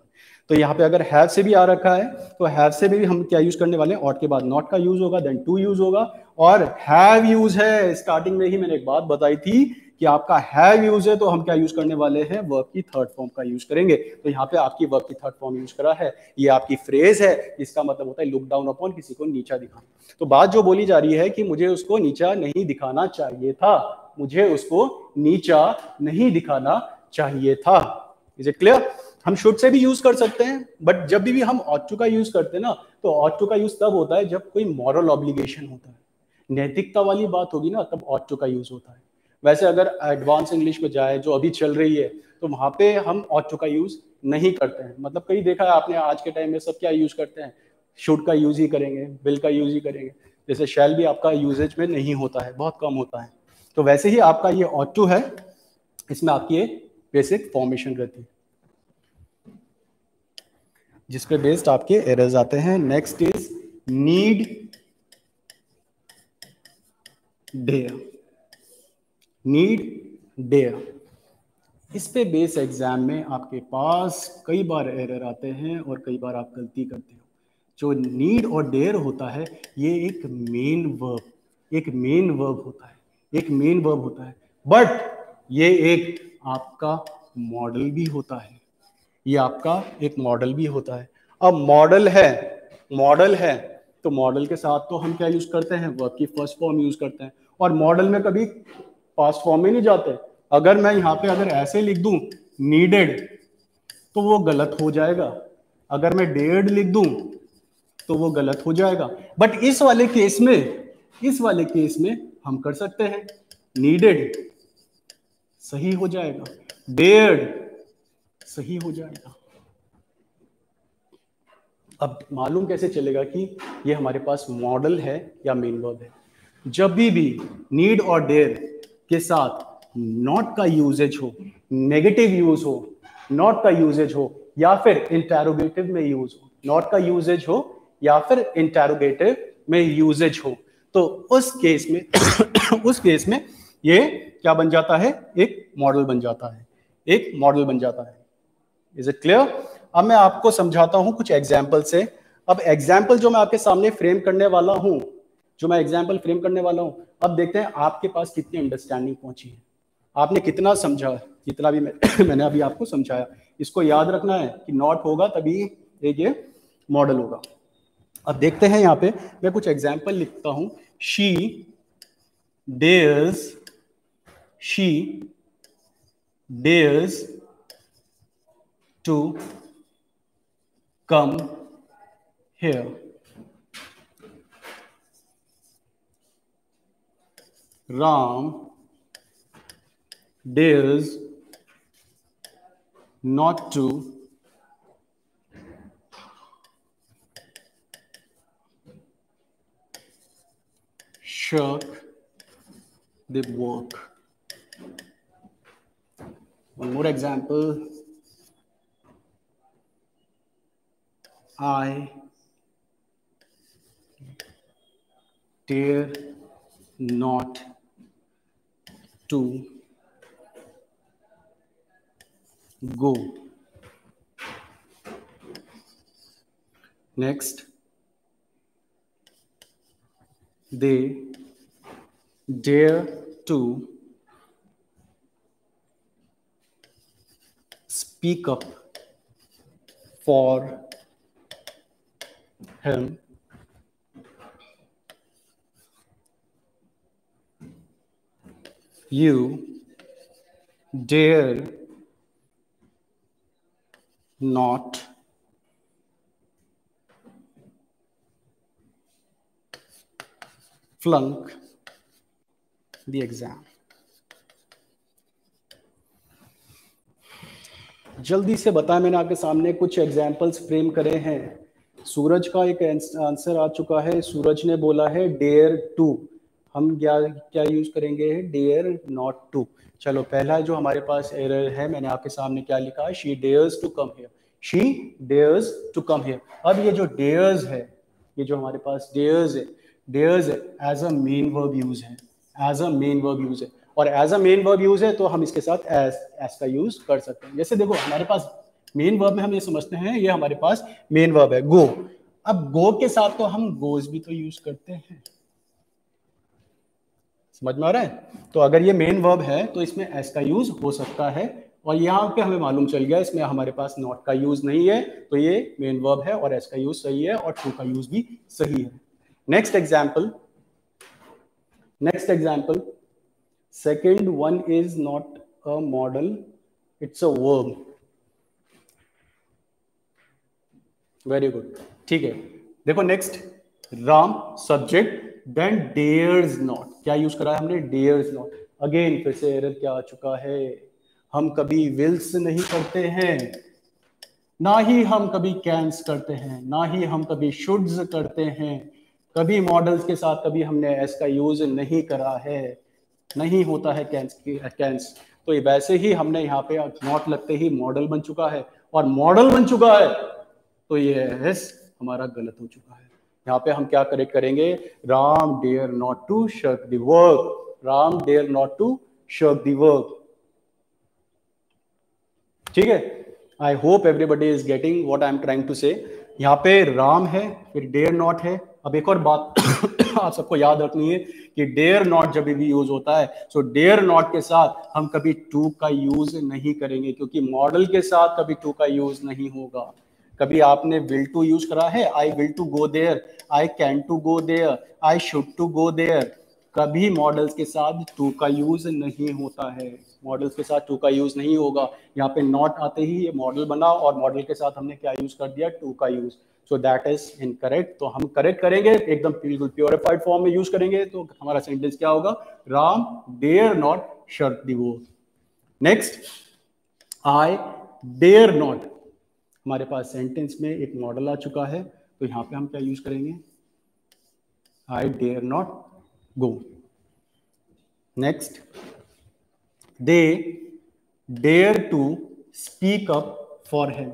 तो यहाँ पे अगर have से भी आ रखा है तो have से भी हम क्या यूज करने वाले हैं, ought के बाद not का यूज होगा, देन to यूज होगा, और have यूज है। स्टार्टिंग में ही मैंने एक बात बताई थी कि आपका have यूज है तो हम क्या यूज करने वाले हैं, वर्ब की थर्ड फॉर्म का यूज करेंगे। तो यहाँ पे आपकी वर्ब की थर्ड फॉर्म यूज करा है, ये आपकी फ्रेज है, इसका मतलब होता है लुक डाउन अपॉन, किसी को नीचा दिखाना। तो बात जो बोली जा रही है कि मुझे उसको नीचा नहीं दिखाना चाहिए था, मुझे उसको नीचा नहीं दिखाना चाहिए था। Is it clear? हम शुड से भी यूज कर सकते हैं, बट जब भी हम ought to का यूज करते हैं ना, तो ought to का यूज तब होता है जब कोई मॉरल ऑब्लिगेशन होता है, नैतिकता वाली बात होगी ना, तब ought to का यूज होता है। वैसे अगर एडवांस इंग्लिश में जाए जो अभी चल रही है, तो वहां पे हम ought to का यूज नहीं करते हैं। मतलब कई देखा है आपने, आज के टाइम में सब क्या यूज करते हैं, शुड का यूज ही करेंगे, विल का यूज ही करेंगे, जैसे शैल भी आपका यूजेज में नहीं होता है, बहुत कम होता है। तो वैसे ही आपका ये ought to है, इसमें आपकी ये बेसिक फॉर्मेशन रहती है जिस पे बेस्ड आपके एरर्स आते हैं। Next is need dare, need dare. इस पे बेस एग्जाम में आपके पास कई बार एरर आते हैं और कई बार आप गलती करते हो। जो नीड और डेयर होता है, ये एक मेन वर्ब होता है, एक मेन वर्ब होता है, बट ये एक आपका मॉडल भी होता है, ये आपका एक मॉडल भी होता है। अब मॉडल है तो मॉडल के साथ तो हम क्या यूज करते हैं, वर्ब की फर्स्ट फॉर्म यूज करते हैं, और मॉडल में कभी पास्ट फॉर्म में नहीं जाते। अगर मैं यहाँ पे अगर ऐसे लिख दूं नीडेड, तो वो गलत हो जाएगा, अगर मैं डेड लिख दूं तो वो गलत हो जाएगा। बट इस वाले केस में हम कर सकते हैं, नीडेड सही हो जाएगा, डेड सही हो जाएगा। अब मालूम कैसे चलेगा कि ये हमारे पास मॉडल है या मेन वर्ब है? जब भी नीड और डेयर के साथ नॉट का यूजेज हो, नेगेटिव यूज हो, नॉट का यूजेज हो या फिर इंटरोगेटिव में यूज हो, नॉट का यूजेज हो या फिर इंटरोगेटिव में यूजेज हो, तो उस केस में उस केस में ये क्या बन जाता है, एक मॉडल बन जाता है, एक मॉडल बन जाता है। Is it clear? अब मैं आपको समझाता हूं कुछ एग्जाम्पल से। अब एग्जाम्पल जो मैं आपके सामने फ्रेम करने वाला हूं, अब देखते हैं आपके पास कितनी अंडरस्टैंडिंग पहुंची है, आपने कितना समझा, जितना भी मैंने अभी आपको समझाया। इसको याद रखना है कि नॉट होगा तभी एक ये मॉडल होगा। अब देखते हैं, यहाँ पे मैं कुछ एग्जाम्पल लिखता हूं। She dares to come here. Ram dares not to shirk the work. One more example. I dare not to go. Next, they dare to speak up for him. You dare not flunk the exam। जल्दी से बताएं, मैंने आपके सामने कुछ examples frame करे हैं। सूरज का एक आंसर आ चुका है। सूरज ने बोला है डेयर टू। हम क्या क्या यूज करेंगे? Dare not to. चलो, पहला जो हमारे पास एरर है, मैंने आपके सामने क्या लिखा है? She dares to come here. She dares to come here. अब ये जो डेयर्स है, ये जो हमारे पास डेयर्स है, डेयर्स है as a main verb use है, as a main verb use है। और as a main verb use है तो हम इसके साथ एज का यूज कर सकते हैं। जैसे देखो, हमारे पास मेन वर्ब में हम ये समझते हैं, ये हमारे पास मेन वर्ब है गो। अब गो के साथ तो हम गोज भी तो यूज करते हैं। समझ में आ रहा है? तो अगर ये मेन वर्ब है तो इसमें एस का यूज हो सकता है। और यहाँ पे हमें मालूम चल गया इसमें हमारे पास नॉट का यूज नहीं है, तो ये मेन वर्ब है और एस का यूज सही है और टू का यूज भी सही है। Next example, next example, second one is not a model, it's a verb। Very good, ठीक है। देखो next, Ram subject, then dares not. क्या यूज करा है हमने? Dares not. अगेन फिर से एरर क्या आ चुका है? हम कभी विल्स नहीं करते हैं, ना ही हम कभी कैंस करते हैं, ना ही हम कभी शुड्स करते हैं। कभी मॉडल्स के साथ कभी हमने एस का यूज नहीं करा है, नहीं होता है कैंस। तो ये वैसे ही हमने यहाँ पे नॉट लगते ही मॉडल बन चुका है, और मॉडल बन चुका है तो ये एस हमारा गलत हो चुका है। यहाँ पे हम क्या करेक्ट करेंगे? Ram dare not to shirk the work. Ram dare not to shirk the work. ठीक है? I hope everybody is getting what I am trying to say. यहाँ पे राम है, फिर डेयर नॉट है। अब एक और बात आप सबको याद रखनी है कि डेयर नॉट जब भी यूज होता है, सो डेयर नॉट के साथ हम कभी टू का यूज नहीं करेंगे, क्योंकि मॉडल के साथ कभी टू का यूज नहीं होगा। कभी आपने विल टू यूज करा है? I will to go there, I can to go there, I should to go there. कभी मॉडल्स के साथ टू का यूज नहीं होता है, मॉडल्स के साथ टू का यूज नहीं होगा। यहाँ पे नॉट आते ही ये मॉडल बना, और मॉडल के साथ हमने क्या यूज कर दिया? टू का use. So that is incorrect. तो हम करेक्ट करेंगे, एकदम बिल्कुल प्योरिफाइड फॉर्म में यूज करेंगे, तो हमारा सेंटेंस क्या होगा? Ram dare not shirk the war. Next, I dare not. हमारे पास सेंटेंस में एक मॉडल आ चुका है, तो यहाँ पे हम क्या यूज करेंगे? I dare not go. Next, they dare to speak up for him.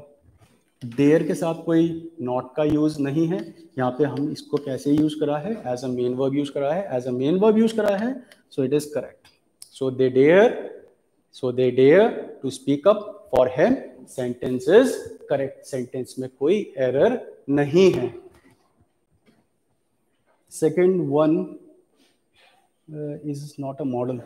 Dare के साथ कोई नॉट का यूज नहीं है। यहाँ पे हम इसको कैसे यूज करा है? As a main verb use करा है, as a main verb use करा है, so it is correct. So they dare to speak up for him, sentence is correct. Sentence में कोई एरर नहीं है। Second one is not a model.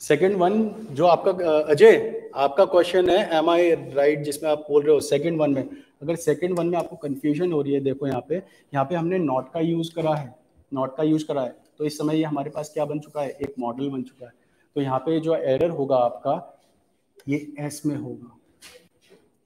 Second one जो आपका अजय, आपका क्वेश्चन है एम आई राइट, जिसमें आप बोल रहे हो सेकेंड वन में। अगर सेकेंड वन में आपको कंफ्यूजन हो रही है, देखो यहाँ पे हमने नॉट का यूज करा है, नॉट का यूज करा है, तो इस समय ये हमारे पास क्या बन चुका है? एक मॉडल बन चुका है। तो यहाँ पे जो एरर होगा आपका, ये एस में होगा,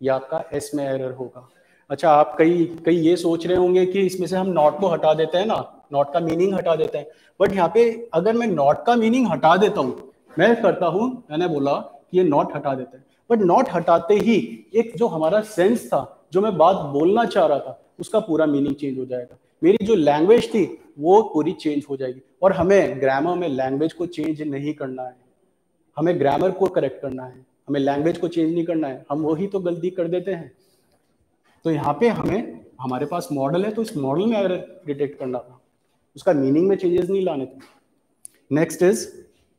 ये आपका एस में एरर होगा। अच्छा, आप कई कई ये सोच रहे होंगे कि इसमें से हम नॉट को हटा देते हैं ना, नॉट का मीनिंग हटा देते हैं। बट यहाँ पे अगर मैं नॉट का मीनिंग हटा देता हूँ, मैं करता हूँ, मैंने बोला कि ये नॉट हटा देते हैं, बट नॉट हटाते ही एक जो हमारा सेंस था, जो मैं बात बोलना चाह रहा था, उसका पूरा मीनिंग चेंज हो जाएगा। मेरी जो लैंग्वेज थी वो पूरी चेंज हो जाएगी। और हमें ग्रामर में लैंग्वेज को चेंज नहीं करना है, हमें ग्रामर को करेक्ट करना है, हमें लैंग्वेज को चेंज नहीं करना है। हम वही तो गलती कर देते हैं। तो यहाँ पे हमें, हमारे पास मॉडल है तो इस मॉडल में एरर डिटेक्ट करना था, उसका मीनिंग में चेंजेस नहीं लाने थे। Next is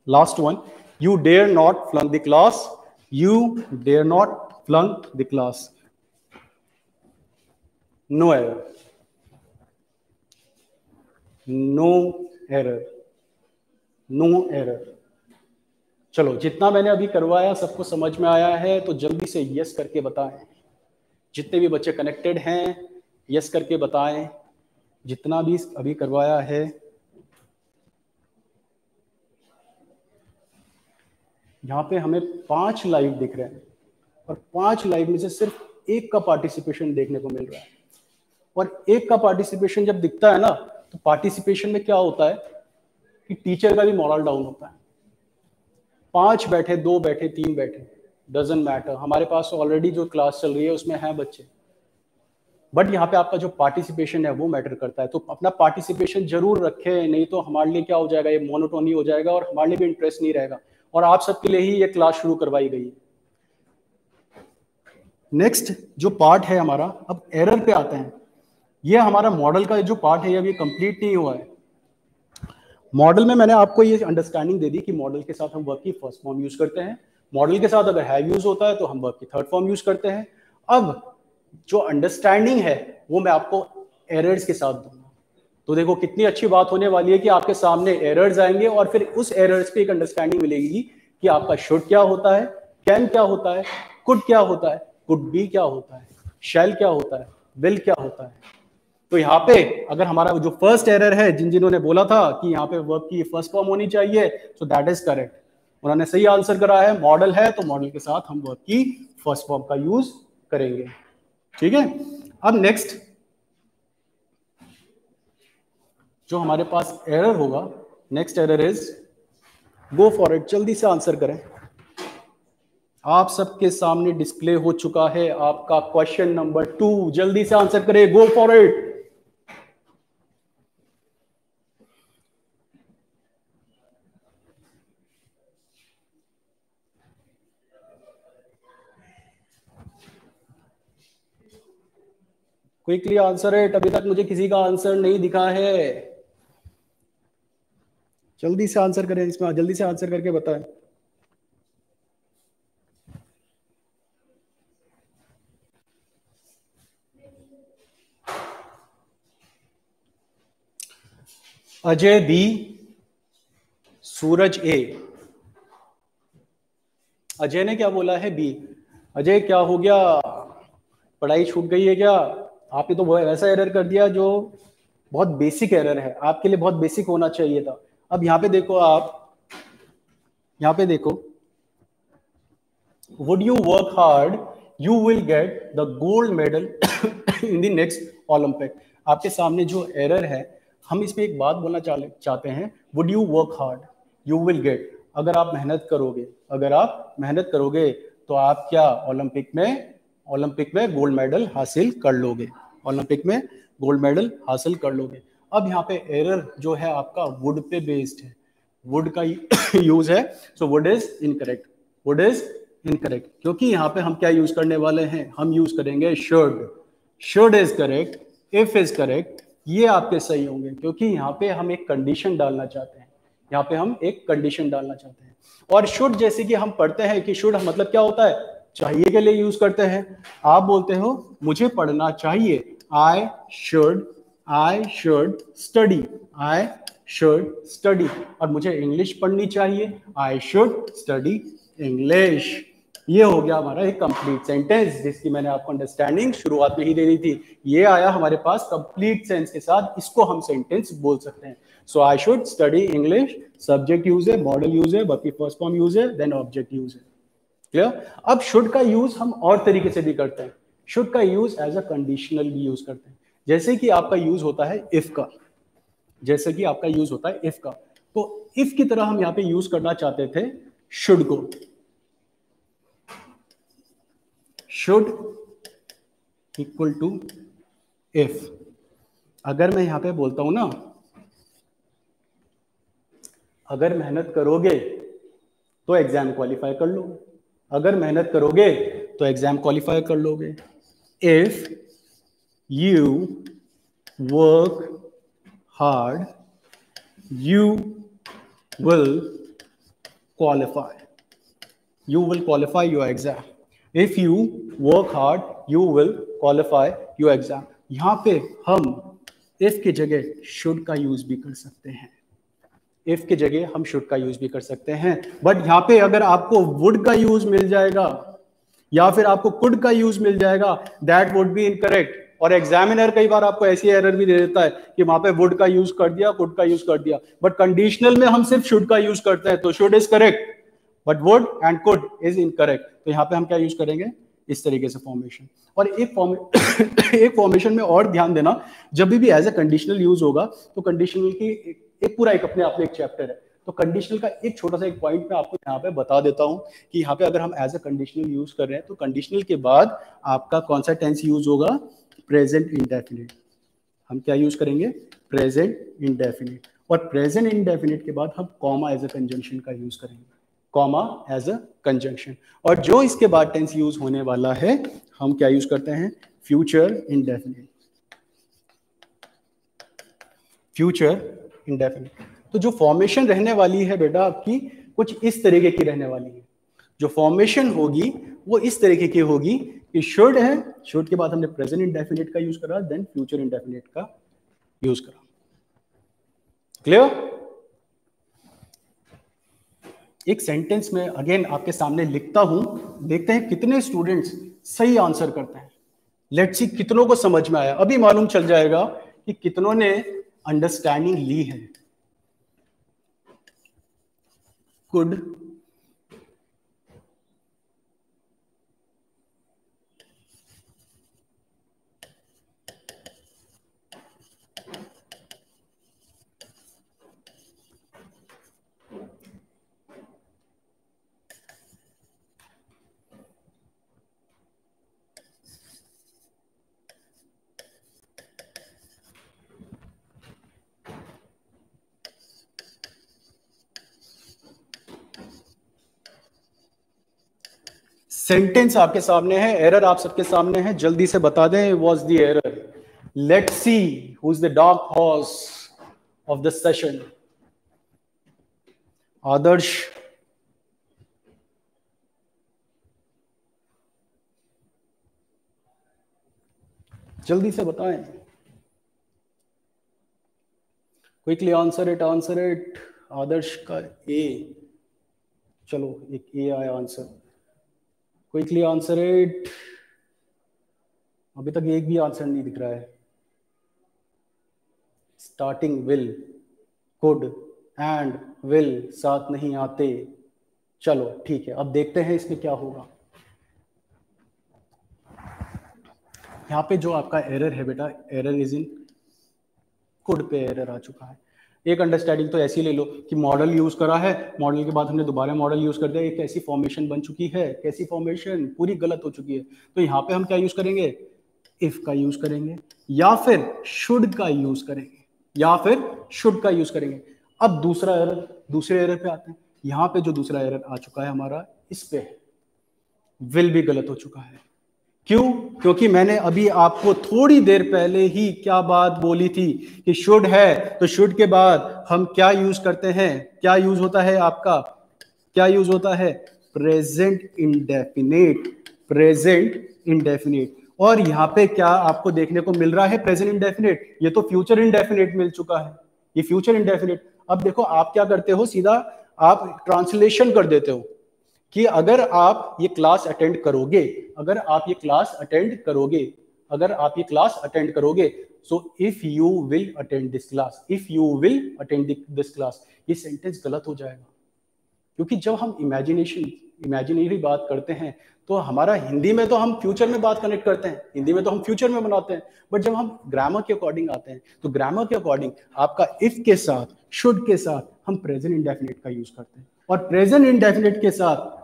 last one, you dare not flunk the class, you dare not flunk the class. No error, no error, no error. चलो, जितना मैंने अभी करवाया सबको समझ में आया है? तो जल्दी से यस करके बताएं। जितने भी बच्चे कनेक्टेड हैं यस करके बताएं, जितना भी अभी करवाया है। यहाँ पे हमें 5 लाइव दिख रहे हैं, और 5 लाइव में से सिर्फ एक का पार्टिसिपेशन देखने को मिल रहा है। और एक का पार्टिसिपेशन जब दिखता है ना, तो पार्टिसिपेशन में क्या होता है कि टीचर का भी मॉरल डाउन होता है। 5 बैठे, 2 बैठे, 3 बैठे, डजंट मैटर, हमारे पास ऑलरेडी जो क्लास चल रही है उसमें हैं बच्चे, बट यहाँ पे आपका जो पार्टिसिपेशन है वो मैटर करता है। तो अपना पार्टिसिपेशन जरूर रखें, नहीं तो हमारे लिए क्या हो जाएगा, ये मोनोटोनी हो जाएगा और हमारे लिए भी इंटरेस्ट नहीं रहेगा। और आप सबके लिए ही ये क्लास शुरू करवाई गई है। नेक्स्ट जो पार्ट है हमारा, अब एरर पे आते हैं। ये हमारा मॉडल का जो पार्ट है ये अभी कंप्लीट नहीं हुआ है। मॉडल में मैंने आपको ये अंडरस्टैंडिंग दे दी कि मॉडल के साथ हम वर्ब की फर्स्ट फॉर्म यूज करते हैं, मॉडल के साथ अगर हैव यूज होता है तो हम वर्ब की थर्ड फॉर्म यूज करते हैं। अब जो अंडरस्टैंडिंग है वो मैं आपको एरर्स के साथ दूंगा। तो देखो कितनी अच्छी बात होने वाली है कि आपके सामने एरर्स आएंगे और फिर उस एरर्स पे एक अंडरस्टैंडिंग मिलेगी कि आपका शुड क्या होता है, कैन क्या होता है, कुड क्या होता है, कुड बी क्या होता है, शैल क्या होता है, विल क्या होता है। तो यहाँ पे अगर हमारा जो फर्स्ट एरर है, जिन्होंने बोला था कि यहाँ पे वर्ब की फर्स्ट फॉर्म होनी चाहिए, सो दैट इज करेक्ट, उन्होंने सही आंसर करा है। मॉडल है तो मॉडल के साथ हम वर्ब की फर्स्ट फॉर्म का यूज करेंगे। ठीक है, अब नेक्स्ट जो हमारे पास एरर होगा, next error is go for it. जल्दी से आंसर करें। आप सबके सामने डिस्प्ले हो चुका है आपका क्वेश्चन नंबर 2, जल्दी से आंसर करें, go for it. Quickly answer it, अभी तक मुझे किसी का आंसर नहीं दिखा है। जल्दी से आंसर करें, इसमें जल्दी से आंसर करके बताएं। अजय बी, सूरज ए। अजय ने क्या बोला है, बी। अजय क्या हो गया, पढ़ाई छूट गई है क्या? आपने तो वो ऐसा एरर कर दिया जो बहुत बेसिक एरर है, आपके लिए बहुत बेसिक होना चाहिए था। अब यहाँ पे देखो, आप यहाँ पे देखो, would you work hard you will get the gold medal in the next Olympic. आपके सामने जो एरर है, हम इसमें एक बात बोलना चाहते हैं, would you work hard you will get. अगर आप मेहनत करोगे, अगर आप मेहनत करोगे तो आप क्या ओलंपिक में गोल्ड मेडल हासिल कर लोगे, ओलंपिक में गोल्ड मेडल हासिल कर लोगे। अब यहाँ पे एरर जो है आपका वुड पे बेस्ड है, वुड का यूज है, so would is incorrect, would is incorrect, क्योंकि यहाँ पे हम क्या यूज करने वाले हैं, हम यूज करेंगे should. Should is correct, if is correct, ये आपके सही होंगे, क्योंकि यहाँ पे हम एक कंडीशन डालना चाहते हैं, यहाँ पे हम एक कंडीशन डालना चाहते हैं। और शुड जैसे कि हम पढ़ते हैं कि शुड मतलब क्या होता है, चाहिए के लिए यूज करते हैं। आप बोलते हो मुझे पढ़ना चाहिए, आई should study, I should study. और मुझे इंग्लिश पढ़नी चाहिए, आई शुड स्टडी इंग्लिश। ये हो गया हमारा एक कंप्लीट सेंटेंस, जिसकी मैंने आपको अंडरस्टैंडिंग शुरुआत में ही दे दी थी। ये आया हमारे पास कंप्लीट सेंस के साथ, इसको हम सेंटेंस बोल सकते हैं। So I should study English, subject use है, मॉडल यूज है, बाकी फर्स्ट फॉर्म यूज है, देन ऑब्जेक्ट यूज है। क्लियर? अब शुड का यूज हम और तरीके से भी करते हैं। शुड का यूज एज अ कंडीशनल भी यूज करते हैं, जैसे कि आपका यूज होता है इफ का, जैसे कि आपका यूज होता है इफ का। तो इफ की तरह हम यहाँ पे यूज करना चाहते थे शुड को। Should equal to if. अगर मैं यहां पे बोलता हूं ना, अगर मेहनत करोगे तो एग्जाम क्वालिफाई कर लोगे, अगर मेहनत करोगे तो एग्जाम क्वालिफाई कर लोगे। If you work hard you will qualify, you will qualify your exam. If you work hard, you will qualify your exam. यहाँ पे हम if की जगह should का यूज भी कर सकते हैं, if की जगह हम should का यूज भी कर सकते हैं। बट यहाँ पे अगर आपको would का यूज मिल जाएगा या फिर आपको could का यूज मिल जाएगा, that would be incorrect। और एग्जामिनर कई बार आपको ऐसी एरर भी दे देता है कि वहां पे would का यूज कर दिया, could का यूज कर दिया, बट कंडीशनल में हम सिर्फ should का यूज करते हैं, तो should is correct but would and could is incorrect। तो यहाँ पे हम क्या यूज करेंगे, इस तरीके से फॉर्मेशन। और एक फॉर्मेशन में और ध्यान देना, जब भी एज ए कंडीशनल यूज होगा तो कंडीशनल की एक पूरा एक अपने आप में एक चैप्टर है। तो कंडीशनल का एक छोटा सा एक पॉइंट मैं आपको यहाँ पे बता देता हूँ कि यहाँ पे अगर हम एज ए कंडीशनल यूज कर रहे हैं तो कंडीशनल के बाद आपका कौन सा टेंस यूज होगा, प्रेजेंट इंडेफिनिट। हम क्या यूज करेंगे, प्रेजेंट इंडेफिनिट। और प्रेजेंट इंडेफिनिट के बाद हम कॉमा एज ए कंजंक्शन का यूज करेंगे, कॉमा एज अ कंजंक्शन। और जो इसके बाद टेंस यूज होने वाला है हम क्या यूज करते हैं, फ्यूचर इंडेफिनिट, फ्यूचर इंडेफिनिट। तो जो फॉर्मेशन रहने वाली है बेटा आपकी कुछ इस तरीके की रहने वाली है। जो फॉर्मेशन होगी वो इस तरीके की होगी कि शुड है, शुड के बाद हमने प्रेजेंट इंडेफिनिट का यूज करा, देन फ्यूचर इंडेफिनिट का यूज करा। क्लियर? एक सेंटेंस में अगेन आपके सामने लिखता हूं, देखते हैं कितने स्टूडेंट्स सही आंसर करते हैं। लेट्स सी कितनों को समझ में आया। अभी मालूम चल जाएगा कि कितनों ने अंडरस्टैंडिंग ली है। कुड, सेंटेंस आपके सामने है, एरर आप सबके सामने है, जल्दी से बता दें what's the error. Let's see who is the dark horse of the session. Adarsh, जल्दी से बताएं, quickly answer it, answer it. Adarsh का ए, चलो एक ए आया आंसर, क्विकली आंसर इट। अभी तक एक भी आंसर नहीं दिख रहा है। Starting will, could and will साथ नहीं आते। चलो ठीक है, अब देखते हैं इसमें क्या होगा। यहाँ पे जो आपका एरर है बेटा, एरर इज इन कुड पे एरर आ चुका है। एक अंडरस्टैंडिंग तो ऐसी ले लो कि मॉडल यूज करा है, मॉडल के बाद हमने दोबारा मॉडल यूज कर दिया, एक ऐसी फॉर्मेशन बन चुकी है, कैसी फॉर्मेशन पूरी गलत हो चुकी है। तो यहाँ पे हम क्या यूज करेंगे, इफ का यूज करेंगे या फिर शुड का यूज करेंगे, या फिर शुड का यूज करेंगे। अब दूसरा एरर, दूसरे एरर पे आते हैं। यहाँ पे जो दूसरा एरर आ चुका है हमारा, इस पे विल भी गलत हो चुका है। क्यों? क्योंकि मैंने अभी आपको थोड़ी देर पहले ही क्या बात बोली थी कि शुड है, तो शुड के बाद हम क्या यूज करते हैं, क्या यूज होता है आपका, क्या यूज होता है, प्रेजेंट इंडेफिनिट, प्रेजेंट इंडेफिनिट। और यहां पे क्या आपको देखने को मिल रहा है, प्रेजेंट इंडेफिनिट, ये तो फ्यूचर इंडेफिनिट मिल चुका है, ये फ्यूचर इंडेफिनिट। अब देखो आप क्या करते हो, सीधा आप ट्रांसलेशन कर देते हो कि अगर आप ये क्लास अटेंड करोगे, अगर आप ये क्लास अटेंड करोगे, अगर आप ये क्लास अटेंड करोगे, so if you will attend this class, if you will attend this class, ये सेंटेंस गलत हो जाएगा। क्योंकि जब हम इमेजिनरी बात करते हैं तो हमारा हिंदी में तो हम फ्यूचर में बात कनेक्ट करते हैं, हिंदी में तो हम फ्यूचर में बनाते हैं, बट जब हम ग्रामर के अकॉर्डिंग आते हैं तो ग्रामर के अकॉर्डिंग आपका इफ के साथ, शुड के साथ हम प्रेजेंट इंडेफिनिट का यूज करते हैं। और प्रेजेंट इंडेफिनिट के साथ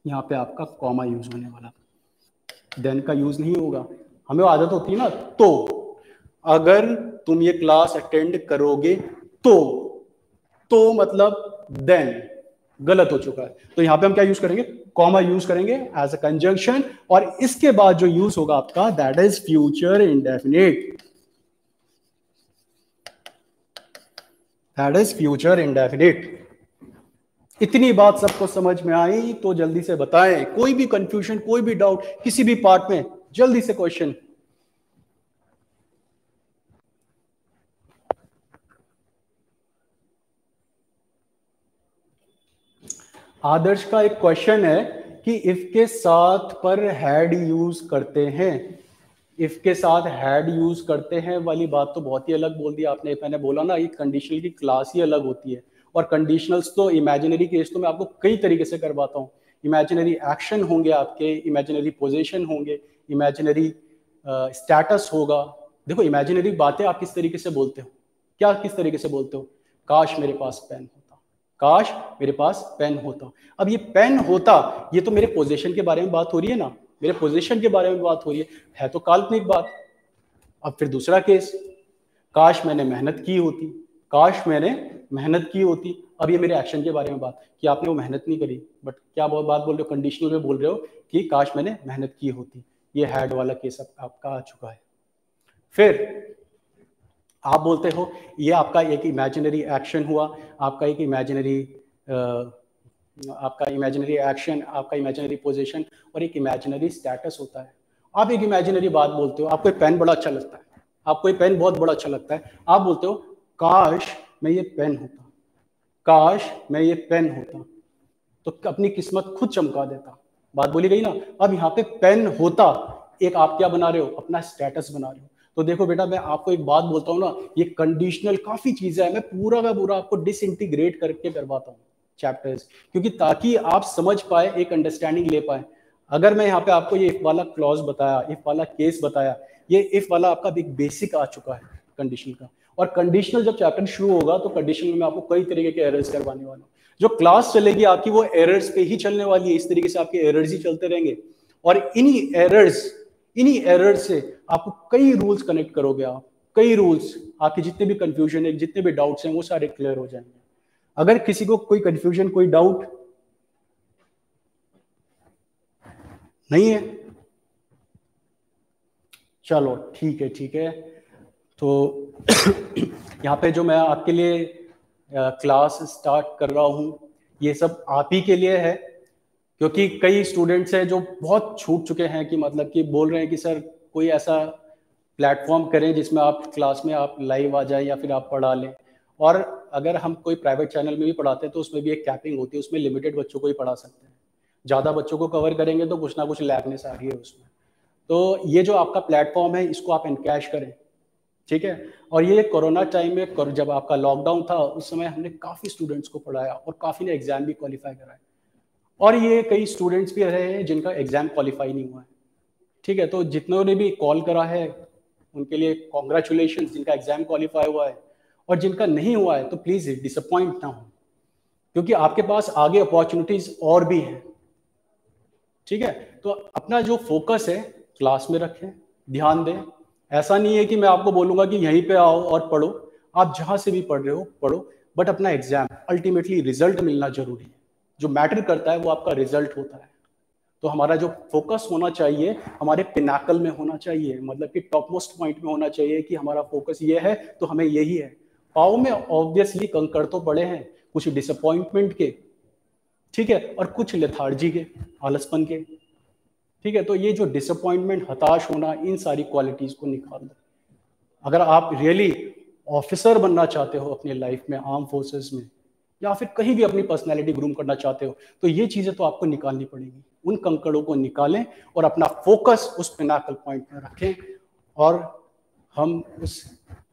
यहाँ पे आपका कॉमा यूज होने वाला, देन का यूज नहीं होगा। हमें आदत होती है ना, तो अगर तुम ये क्लास अटेंड करोगे तो मतलब देन, गलत हो चुका है। तो यहां पे हम क्या यूज करेंगे, कॉमा यूज करेंगे एज अ कंजंक्शन, और इसके बाद जो यूज होगा आपका, that is future indefinite, that is future indefinite. इतनी बात सबको समझ में आई तो जल्दी से बताएं, कोई भी कंफ्यूजन, कोई भी डाउट किसी भी पार्ट में, जल्दी से क्वेश्चन। आदर्श का एक क्वेश्चन है कि इफ के साथ पर हैड यूज करते हैं, इफ के साथ हैड यूज करते हैं वाली बात तो बहुत ही अलग बोल दी आपने। मैंने बोला ना, ये कंडीशनल की क्लास ही अलग होती है, और कंडीशनल्स तो इमेजिनरी केस तो मैं आपको कई तरीके से करवाता हूँ। इमेजिनरी एक्शन होंगे आपके, इमेजिनरी पोजीशन होंगे, इमेजिनरी स्टेटस होगा। देखो इमेजिनरी बातें आप किस तरीके से बोलते हो, क्या किस तरीके से बोलते हो, काश मेरे पास पेन होता, काश मेरे पास पेन होता। अब ये पेन होता, ये तो मेरे पोजीशन के बारे में बात हो रही है ना, मेरे पोजीशन के बारे में बात हो रही है तो काल्पनिक बात। अब फिर दूसरा केस, काश मैंने मेहनत की होती, काश मैंने मेहनत की होती। अब ये मेरे एक्शन के बारे में बात कि आपने वो मेहनत नहीं करी, बट क्या बात बोल रहे हो, कंडीशनल में बोल रहे हो कि काश मैंने मेहनत की होती। ये हैड वाला केस आपका आ चुका है। फिर आप बोलते हो ये आपका एक इमेजिनरी एक्शन हुआ, आपका एक इमेजिनरी आपका इमेजिनरी एक्शन, आपका इमेजिनरी पोजीशन और एक इमेजिनरी स्टेटस होता है। आप एक इमेजिनरी बात बोलते हो, आपको एक पेन बड़ा अच्छा लगता है, आपको ये पेन बहुत बड़ा अच्छा लगता है, आप बोलते हो काश मैं ये पेन होता, काश मैं ये पेन होता, तो अपनी किस्मत खुद चमका देता। बात बोली गई ना। अब यहाँ पे पेन होता, एक आप क्या बना रहे हो, अपना स्टेटस बना रहे हो। तो देखो बेटा, मैं आपको एक बात बोलता हूँ ना, ये कंडीशनल काफी चीजें है, मैं पूरा का पूरा आपको डिसइंटीग्रेट करके करवाता हूँ चैप्टर्स, क्योंकि ताकि आप समझ पाए, एक अंडरस्टैंडिंग ले पाए। अगर मैं यहाँ पे आपको ये इफ वाला क्लॉज बताया, इफ वाला केस बताया, ये इफ वाला आपका एक बेसिक आ चुका है कंडीशनल का। और कंडीशनल जब चैप्टर शुरू होगा तो कंडीशनल में आपको कई तरीके के एरर्स करवाने वाला हूँ। जो क्लास चलेगी आपकी वो एरर्स पे ही चलने वाली है, इस तरीके से आपके एरर्स ही चलते रहेंगे। और इन्हीं एरर्स से आपको कई रूल्स कनेक्ट करोगे आप, कई रूल्स, आपके जितने भी कंफ्यूजन है, जितने भी डाउट्स हैं, वो सारे क्लियर हो जाएंगे। अगर किसी को कोई कंफ्यूजन, कोई डाउट नहीं है, चलो ठीक है, ठीक है। तो यहाँ पे जो मैं आपके लिए क्लास स्टार्ट कर रहा हूँ, ये सब आप ही के लिए है, क्योंकि कई स्टूडेंट्स हैं जो बहुत छूट चुके हैं, कि मतलब कि बोल रहे हैं कि सर कोई ऐसा प्लेटफॉर्म करें जिसमें आप क्लास में आप लाइव आ जाए या फिर आप पढ़ा लें। और अगर हम कोई प्राइवेट चैनल में भी पढ़ाते हैं तो उसमें भी एक कैपिंग होती है, उसमें लिमिटेड बच्चों को ही पढ़ा सकते हैं। ज़्यादा बच्चों को कवर करेंगे तो कुछ ना कुछ लैगनेस आ रही है उसमें। तो ये जो आपका प्लेटफॉर्म है, इसको आप एनकैश करें, ठीक है। और ये कोरोना टाइम में, जब आपका लॉकडाउन था, उस समय हमने काफ़ी स्टूडेंट्स को पढ़ाया और काफ़ी ने एग्जाम भी क्वालिफाई कराए। और ये कई स्टूडेंट्स भी रहे हैं जिनका एग्जाम क्वालिफाई नहीं हुआ है, ठीक है। तो जितनों ने भी कॉल करा है उनके लिए कॉन्ग्रेचुलेशन, जिनका एग्जाम क्वालिफाई हुआ है। और जिनका नहीं हुआ है तो प्लीज डिसअपॉइंट ना हो, क्योंकि आपके पास आगे अपॉर्चुनिटीज और भी हैं, ठीक है। तो अपना जो फोकस है क्लास में रखें, ध्यान दें। ऐसा नहीं है कि मैं आपको बोलूंगा कि यहीं पे आओ और पढ़ो, आप जहां से भी पढ़ रहे हो पढ़ो, बट अपना एग्जाम, अल्टीमेटली रिजल्ट मिलना जरूरी है। जो मैटर करता है वो आपका रिजल्ट होता है। तो हमारा जो फोकस होना चाहिए हमारे पिनाकल में होना चाहिए, मतलब कि टॉप मोस्ट पॉइंट में होना चाहिए कि हमारा फोकस ये है तो हमें यही है। पाओ में ऑब्वियसली कंकड़ तो पड़े हैं, कुछ डिसअपॉइंटमेंट के, ठीक है, और कुछ लेथार्जी के, आलसपन के, ठीक है। तो ये जो डिसअपॉइंटमेंट, हताश होना, इन सारी क्वालिटीज को निकाल दो। अगर आप रियली ऑफिसर बनना चाहते हो अपनी लाइफ में, आर्म फोर्सेस में, या फिर कहीं भी अपनी पर्सनैलिटी ग्रूम करना चाहते हो, तो ये चीजें तो आपको निकालनी पड़ेगी। उन कंकड़ों को निकालें और अपना फोकस उस पिनाकल पॉइंट में रखें, और हम उस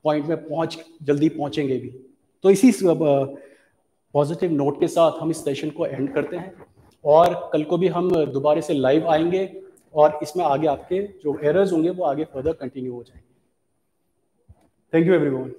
पॉइंट में जल्दी पहुंचेंगे भी। तो इसी पॉजिटिव नोट के साथ हम इस सेशन को एंड करते हैं, और कल को भी हम दोबारा से लाइव आएंगे, और इसमें आगे आपके जो एरर्स होंगे वो आगे फर्दर कंटिन्यू हो जाएंगे। Thank you everyone.